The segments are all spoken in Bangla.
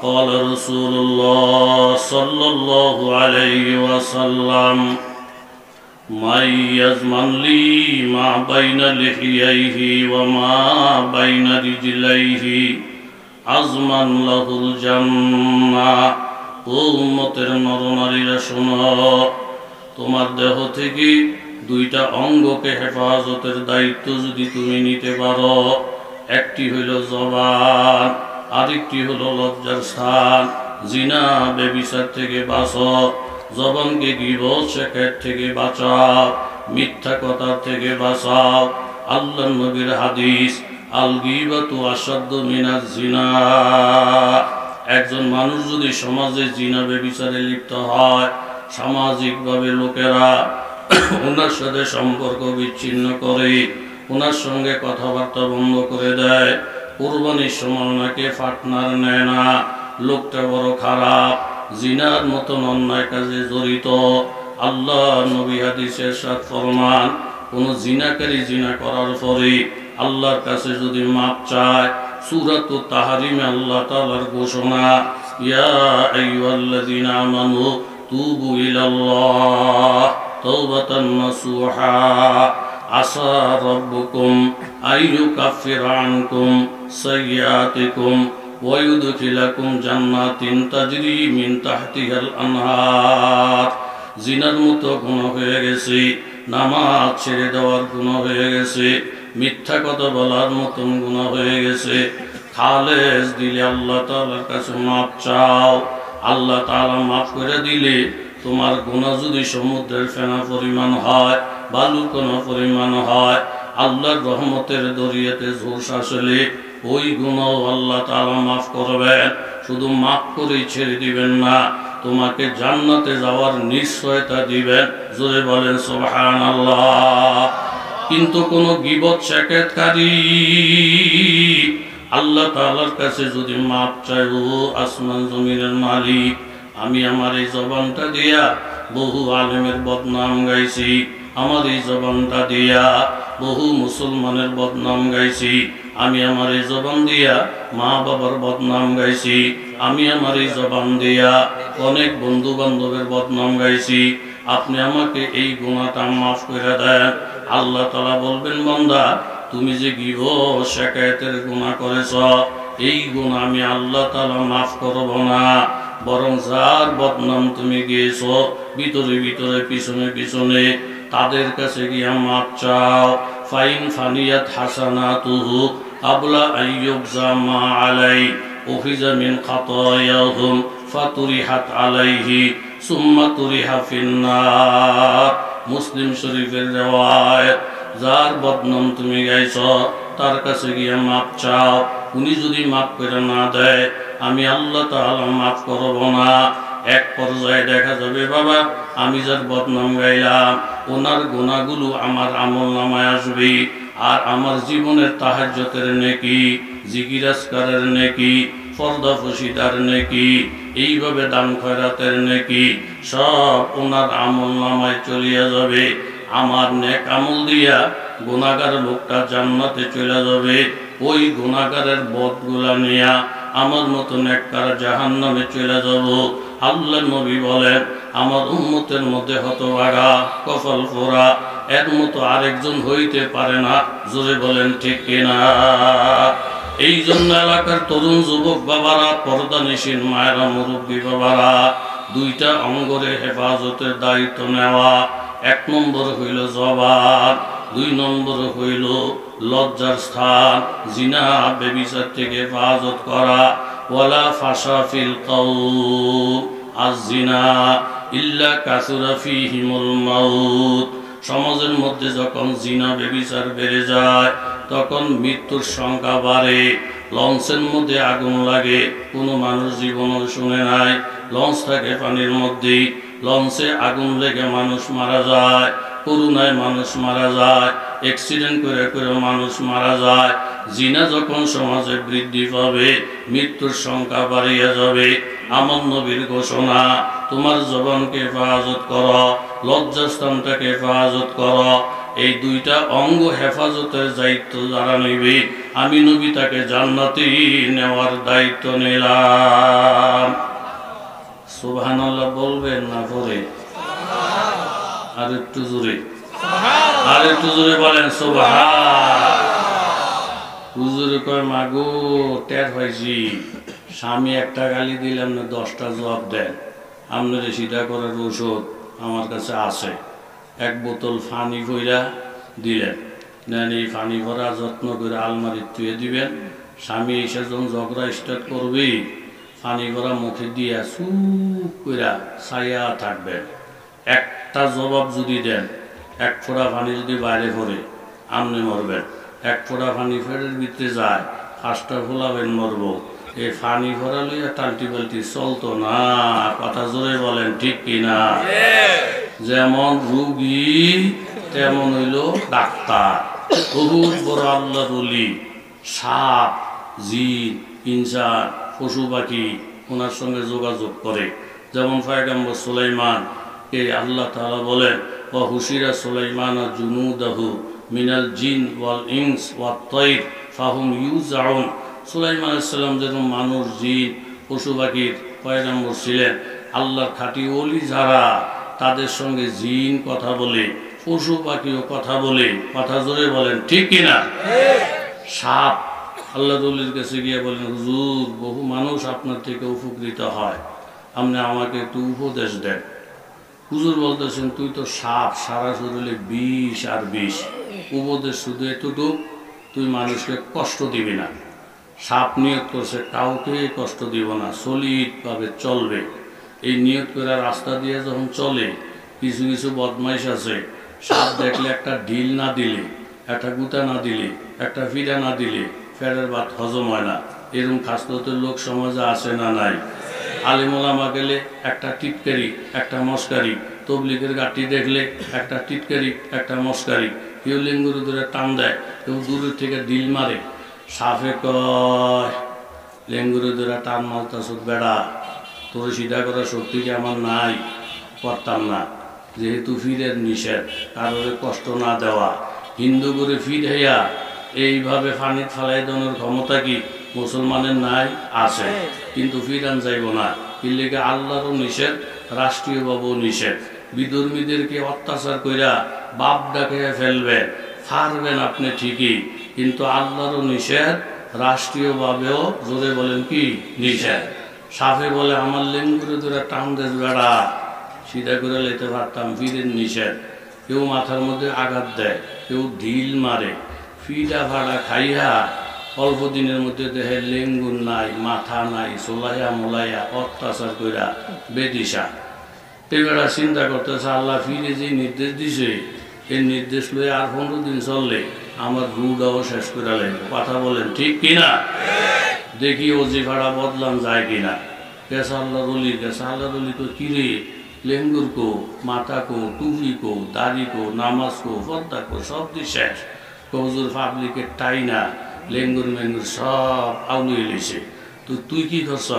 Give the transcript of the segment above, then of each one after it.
قال رسول الله صلى الله عليه وسلم من يضمن لي ما بين لحييه وما بين رجليه আজমান লাহুল জান্নাহ। ও উম্মতের নরনারীরা শোনো, তোমার দেহ থেকে দুইটা অঙ্গকে হেফাজতের দায়িত্ব যদি তুমি নিতে পারো, একটি হইল জবান, আরেকটি হলো লজ্জার স্থান। জিনা ব্যভিচার থেকে বাঁচো, জবানকে গীবত শিকায়ত থেকে বাঁচাও, মিথ্যা কথা থেকে বাঁচাও। আল্লাহর নবীর হাদিস, আল গীবাতু আশাদ্দু মিনাজ জিনা। একজন মানুষ যদি সমাজে জিনা ব্যভিচারে লিপ্ত হয়, সামাজিকভাবে লোকেরা ওনার সাথে সম্পর্ক বিচ্ছিন্ন করে, ওনার সঙ্গে কথাবার্তা বন্ধ করে দেয়, কুরবানির সময় ওনাকে পার্টনার নেয় না, লোকটা বড় খারাপ, জিনার মতন অন্যায় কাজে জড়িত। আল্লাহ নবী হাদিসে ইরশাদ ফরমান, কোন জিনাকারী জিনা করার পরে আল্লাহর কাছে যদি মাপ চায়, সূরাতুত তাহরিমে আল্লাহ তাআলার ঘোষণা, ইয়া আইয়ুহাল্লাযীনা আমানু তুবু ইলাল্লাহ তাওবাতান নাসুহা আসা রাব্বুকুম আইয়ুকাফিরা আনকুম সাইয়্যাতিকুম ওয়া ইউদখিলাকুম জান্নাতিন তাজরি মিন তাহতিহাল আনহার। জিনার মতো গুনাহ হয়ে গেছে, নামাজ ছেড়ে দেওয়ার গুনাহ হয়ে গেছে, মিথ্যা কথা বলার মতন গুনাহ হয়ে গেছে। খালেস দিলে আল্লাহ তাআলার কাছে মাপ চাও, আল্লাহ তাআলা মাফ করে দিলে তোমার গুনাহ যদি সমুদ্রের ফেনা পরিমাণ হয়, বালুর কোনা পরিমাণ হয়, আল্লাহর রহমতের দরিয়াতে ঝোঁস আসলে ওই গুনাহ আল্লাহ তাআলা মাফ করবেন। শুধু মাফ করেই ছেড়ে দিবেন না, তোমাকে জান্নাতে যাওয়ার নিশ্চয়তা দিবেন। জোরে বলেন সুবহানাল্লাহ। কিন্তু কোন গীবত শিকায়তকারী আল্লাহ তাআলার কাছে যদি মাপ চায়, ও আসমান জমিনের মালিক, আমি আমার এই জবানটা দিয়া বহু আলেমের বদনাম গাইছি, আমার এই জবানটা দিয়া বহু মুসলমানের বদনাম গাইছি, আমি আমার এই জবান দিয়া মা বাবার বদনাম গাইছি, আমি আমার এই জবান দিয়া অনেক বন্ধু বান্ধবের বদনাম গাইছি, আপনি আমাকে এই গুনাহটা মাফ করে দেন। আল্লাহ তাআলা বলবেন, বান্দা তুমি যে গীবত শিকায়তের গুনাহ করেছ, এই গুনাহ আমি আল্লাহ তাআলা মাফ করব না, বরং যার বদনাম তুমি গিয়েছ ভিতরে ভিতরে পিছনে পিছনে, তাদের কাছে গিয়া মাপ চাও। ফাইন ফানিয়াত হাসানাতুহু আবলা আইয়ুবজা মা আলাই উখিজা মিন খাতায়াহুম ফাতুরিহাত আলাইহি সুম্মা তুরিহা ফিন্নার। মুসলিম শরীফের রিওয়ায়াত। যার বদনাম তুমি গাইছ তার কাছে গিয়ে মাপ চাও, উনি যদি মাপ করে না দেয়, আমি আল্লাহ তাআলা মাফ করব না। এক পর্যায়ে দেখা যাবে, বাবা আমি যার বদনাম গাইলাম ওনার গুনাহগুলো আমার আমলনামায় আসবে, আর আমার জীবনের তাহাজ্জুদের নেকি, জিকির আজকারের নেকি, পর্দা ফসিদার নেকি, এইভাবে দান খয়রাতের নেকি সব ওনার আমলনামায় চলিয়া যাবে। আমার নেক আমল দিয়া গুনাহগার লোকটা জান্নাতে চলে যাবে, ওই গুনাহগারের বদগুলা নিয়া আমার মতো নেককার জাহান্নামে চলে যাব। আল্লাহর নবী বলেন, আমার উম্মতের মধ্যে হতভাগা কপাল পোড়া এর মতো আরেকজন হইতে পারে না। জোরে বলেন ঠিক কিনা? এই জন্য এলাকার তরুণ যুবক বাবারা, পর্দানিশীন মায়েরা, মুরব্বী বাবারা, দুইটা অঙ্গরে হেফাজতের দায়িত্ব নেওয়া। এক নম্বর হইল জবান, দুই নম্বর হইল লজ্জার স্থান, জিনা ব্যভিচার থেকে হেফাজত করা। ওয়ালা ফাশা ফিল কাউল আয-জিনা ইল্লা কাসুরা ফীহিমুল মাউত। সমাজের মধ্যে যখন জিনা ব্যভিচার বেড়ে যায়, তখন মৃত্যুর সংখ্যা বাড়ে। লঞ্চের মধ্যে আগুন লাগে, কোনো মানুষ জীবনও শুনে নাই। লঞ্চ থাকে পানির মধ্যে, লঞ্চে আগুন লেগে মানুষ মারা যায়, করোনায় মানুষ মারা যায়, অ্যাক্সিডেন্ট করে করে মানুষ মারা যায়। জিনা যখন সমাজে বৃদ্ধি পাবে, মৃত্যুর সংখ্যা বাড়িয়া যাবে। আমার নবীর ঘোষণা, তোমার জবানকে হেফাজত করো, লজ্জাস্থানটাকে হেফাজত করো। এই দুইটা অঙ্গ হেফাজতের দায়িত্ব যারা নেবে, আমি নবী তাকে জান্নাতে নেওয়ার দায়িত্ব নিলাম। সুবহানাল্লাহ বলবেন না পরে? আর একটু জোরে, আর একটু জোরে বলেন সুবহান। হুজুর কয় মাগো টের পাইছি, স্বামী একটা গালি দিলাম না 10টা জবাব দেন। আপনার সিধা করার ঔষধ আমার কাছে আছে। এক বোতল পানি ভরা দিলেন, নেন এই পানি ভরা যত্ন করে আলমারি ধুয়ে দিবেন। স্বামী এসে যখন ঝগড়া স্টার্ট করবে, পানি ভরা মুখে দিয়ে চুপ করে ছায়া থাকবেন। একটা জবাব যদি দেন, এক ফোঁটা পানি যদি বাইরে পড়ে আপনি মরবেন। এক ফোঁটা পানি ফেরের ভিতরে যায়, ফার্স্টটা ফোলাবেন মরব। এই পানি ভরা লইয়া টাল্টি পাল্টি চলতো না। কথা জোরে বলেন ঠিক কিনা? যেমন রুগী তেমন হইল ডাক্তার। বহুত বড় আল্লাহর ওলি, সাপ, জিন, ইনসান, পশু পাখি ওনার সঙ্গে যোগাযোগ করে। যেমন পয়গম্বর সুলাইমান কে আল্লাহ তাআলা বলেন ওয়া হুশিরা সুলাইমানা জুনুদাহু মিনাল জিন ওয়াল ইনস ওয়াত তায়র ফাহুম ইউজাউন। সুলাইমান আলাইহিস সালাম যেরকম মানুষ, জিন, পশু পাখির পয়গম্বর ছিলেন, আল্লাহর খাঁটি ওলি যারা তাদের সঙ্গে জিন কথা বলে, পশু পাখিও কথা বলে। কথা জোরে বলেন ঠিক কিনা? সাপ আল্লাহর ওলির কাছে গিয়ে বলেন হুজুর বহু মানুষ আপনার থেকে উপকৃত হয়, আপনি আমাকে একটু উপদেশ দেন। হুজুর বলতেছেন তুই তো সাপ, সারা শরীরে বিষ আর বিষ, উপদেশ শুধু এতটুক তুই মানুষকে কষ্ট দিবি না। সাপ নিয়ত করছে কাউকে কষ্ট দিব না, সলিডভাবে চলবে। এই নিয়ত করে রাস্তা দিয়ে যখন চলে, কিছু কিছু বদমাইশ আছে, সাপ দেখলে একটা ঢিল না দিলে, একটা গুতা না দিলে, একটা ফিরা না দিলে ফেরের ভাত হজম হয় না। এরকম খাসলতের লোক সমাজে আছে না নাই? আলেম ওলামা গেলে একটা টিটকারি, একটা মস্কারি। তবলিগের গাঠি দেখলে একটা টিটকারি, একটা মস্কারি। কেউ লিঙ্গুরে ধরে টান দেয়, কেউ দূরের থেকে ডিল মারে। সাফে কয় লেঙ্গুরে ধরে টান মালতাছ বেড়া, তোর সিধা করার শক্তি কি আমার নাই? করতাম না, যেহেতু ফিরের নিষেধ, কারোর কষ্ট না দেওয়া। হিন্দু করে ফির হইয়া এইভাবে পানি ফালাই দেওয়ার ক্ষমতা কি মুসলমানের নাই? আছে, কিন্তু ফিরান যাইব না। এর লেগে আল্লাহরও নিষেধ, রাষ্ট্রীয়ভাবেও নিষেধ। বিধর্মীদেরকে অত্যাচার কইরা বাপ ডাকে ফেলবেন, ফারবেন আপনি ঠিকই, কিন্তু আল্লাহরও নিষেধ, রাষ্ট্রীয়ভাবেও জোরে বলেন কি নিষেধ। সাফে বলে আমার লেঙ্গুরে ধরে টান দেশ বেড়া, সিধা করে লেতে পারতাম, ফিরের নিষেধ। কেউ মাথার মধ্যে আঘাত দেয়, কেউ ঢিল মারে, ফিডা ভাড়া খাইয়া অল্প দিনের মধ্যে দেখে লেঙ্গুর নাই, মাথা নাই, সোলাইয়া মোলাইয়া অত্যাচার কইরা বেদিশা। এবারে চিন্তা করতেছে আল্লাহ ফিরে যে নির্দেশ দিছে, এই নির্দেশ লয়ে আর 15 দিন চললে আমার রুটাও শেষ করে লাগবে। কথা বলেন ঠিক কিনা? দেখি ওজিফাড়া বদলান যায় কিনা। গেছে আল্লাহ রলির গেছে, আল্লাহ রলি তো কিরে লেঙ্গুর কো, মাথা কো, টুপি কো, দাড়ি কো, নামাজ কো, পর্দা কো, সব দিয়ে শেষ। হুজুর পাবলিকের টাই না, লেঙ্গুর মেঙ্গুর সব আউলিয়ে লইছে। তো তুই কি করছ?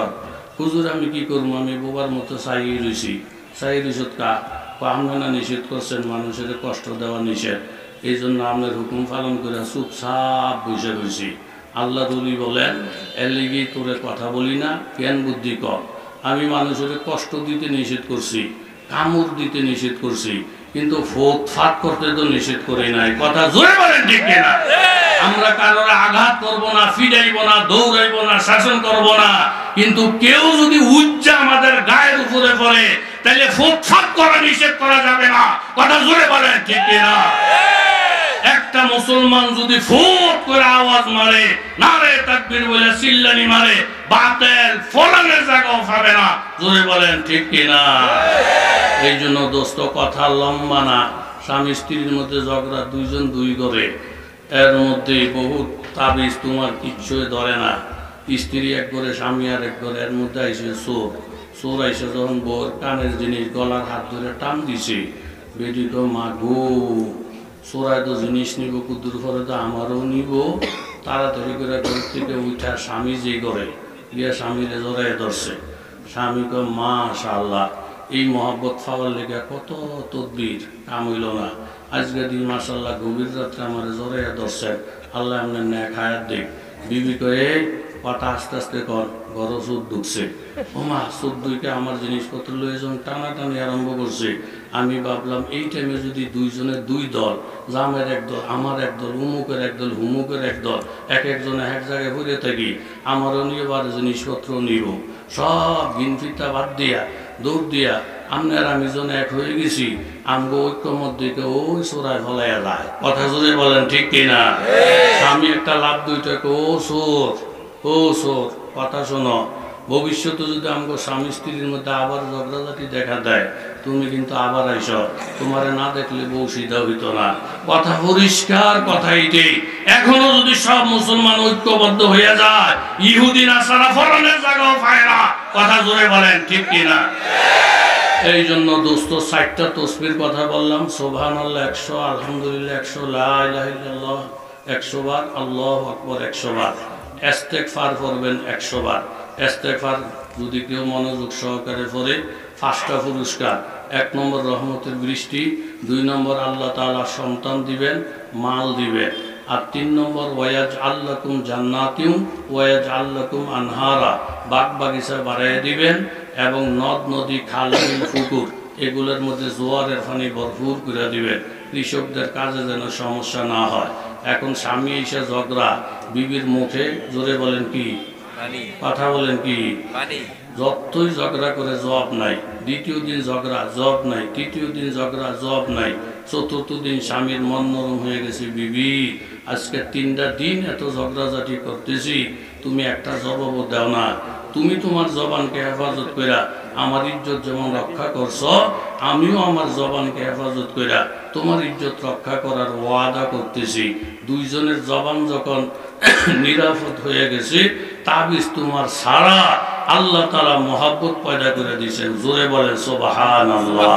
হুজুর আমি কি করবো, আমি বোবার মতো চাইয়ে রয়েছি। চাইয়ে রইছত কা? আপনারা নিষেধ করছেন, মানুষের কষ্ট দেওয়া নিষেধ, এই জন্য আপনার হুকুম পালন করে চুপচাপ বসে রয়েছি। আল্লাহ রলি বলেন এর লেগেই তোরে কথা বলি না, জ্ঞান বুদ্ধি কর। আমি মানুষের কষ্ট দিতে নিষেধ করছি, কামড় দিতে নিষেধ করছি, কিন্তু ফোট ফাট করতে তো নিষেধ করি নাই। কথা জোরে বলেন ঠিক কিনা? আমরা কারোর আঘাত করব না, ফিরাইব না, দৌড়াইব না, শাসন করব না, কিন্তু কেউ যদি উজ্জা আমাদের গায়ের উপরে পড়ে তাহলে ফোট ফাট করা নিষেধ করা যাবে না। কথা জোরে বলেন ঠিক কিনা? একটা মুসলমান যদি ফুট করে আওয়াজ মারে, নারে তাকবীর বলে চিল্লানি মারে, বাতেল ফলানের জায়গাও পাবে না। জোরে বলেন ঠিক কিনা? এই জন্য দোস্ত কথা লম্বা না। স্বামী স্ত্রীর মধ্যে ঝগড়া, দুইজন দুই করে, এর মধ্যে বহুত তাবিজ, তোমার কিচ্ছু ধরে না। স্ত্রী এক করে, স্বামী আর এক করে, এর মধ্যে আইসে চোর। চোর আইসে যখন বউর কানের জিনিস গলার হাত ধরে টান দিছে, বেটি তো মা গো, চোরাই তো জিনিস নিব, কুদ্দুর করে তো আমারও নিব। তাড়াতাড়ি করে ঘর থেকে উঠা স্বামী যে করে গিয়া স্বামীরে জড়াই ধরছে। স্বামী কয় মাশাআল্লাহ, এই মহব্বত পাওয়ার লেগে কত তদবির, কাম হইল না। আজকে দিন মাশাআল্লাহ গভীর রাত্রে আমার জড়াইয়া ধরছেন, আল্লাহ আপনার ন্যাক হায়াত দেখ। বিবি কয়ে কথা আস্তে আস্তে কর, ঘর সুদ ঢুকছে। ওমা সুদ দুইকে আমার জিনিসপত্র লয়ে যখন টানাটানি আরম্ভ করছে, আমি ভাবলাম এই টাইমে যদি দুইজনের দুই দল, জামের এক দল, আমার এক দল, উমুকের এক দল, হুমুকের এক দল, এক একজনে এক জায়গায় ঘুরে থাকি, আমারও নিয়ে বার জিনিসপত্র নিব, সব গিনফিতা বাদ দিয়া দৌড় দিয়া আপনার আমি জন এক হয়ে গেছি, আমগো ঐক্যমত দিকে ওই চোরায় ফলাইয়া যায়। কথা জোরে বলেন ঠিক কিনা? স্বামী একটা লাভ দুইটাকে ও চোর, ও চোর। কথা শোনো, ভবিষ্যতে যদি আমগো স্বামী স্ত্রীর মধ্যে আবার ঝগড়াঝাটি দেখা দেয়, তুমি কিন্তু আবার আইস, তোমারে না দেখলে বউ সিধা হইতো না। কথা পরিষ্কার, কথা এইটাই। এখনো যদি সব মুসলমান ঐক্যবদ্ধ হইয়া যায়, ইহুদি নাসারা ফরনের জায়গাও পায় না। কথা জোরে বলেন ঠিক কিনা? এই জন্য দোস্ত 60টা তসবির কথা বললাম। সুবহানাল্লাহ 100, আলহামদুলিল্লাহ 100, লা ইলাহা ইল্লাল্লাহ 100 বার, আল্লাহু আকবার 100 বার, ইস্তেগফার করবেন 100 বার। ইস্তেগফার যদি কেউ মনোযোগ সহকারে পড়ে, 5টা পুরস্কার। 1 নম্বর রহমতের বৃষ্টি, 2 নম্বর আল্লাহ তাআলা সন্তান দিবেন, মাল দিবেন, আর 3 নম্বর ওয়ায়াজআল লাকুম জান্নাতিন ওয়ায়াজআল লাকুম আনহারা, বাগ বাগিচা বাড়াইয়া দিবেন এবং নদ নদী খাল বিল পুকুর এগুলোর মধ্যে জোয়ারের পানি ভরপুর করে দিবেন, কৃষকদের কাজে যেন সমস্যা না হয়। এখন স্বামী এসে ঝগড়া, বিবির মুখে জোরে বলেন কি কথা বলেন কি, যতই ঝগড়া করে জবাব নাই, দ্বিতীয় দিন ঝগড়া জবাব নাই, তৃতীয় দিন ঝগড়া জবাব নাই, চতুর্থ দিন স্বামীর মন নরম হয়ে গেছে, বিবি আজকে 3টা দিন এত ঝগড়াঝাটি করতেছি, তুমি একটা জবাবও দাও না। তুমি তোমার জবানকে হেফাজত কইরা আমার ইজ্জত যেমন রক্ষা করছ, আমিও আমার জবানকে হেফাজত কইরা তোমার ইজ্জত রক্ষা করার ওয়াদা করতেছি। দুইজনের জবান যখন নিরাপদ হয়ে গেছে, তাবিজ তোমার সারা আল্লাহ তাআলা মহব্বত পয়দা করে দিয়েছেন। জোরে বলেন সুবহানাল্লাহ।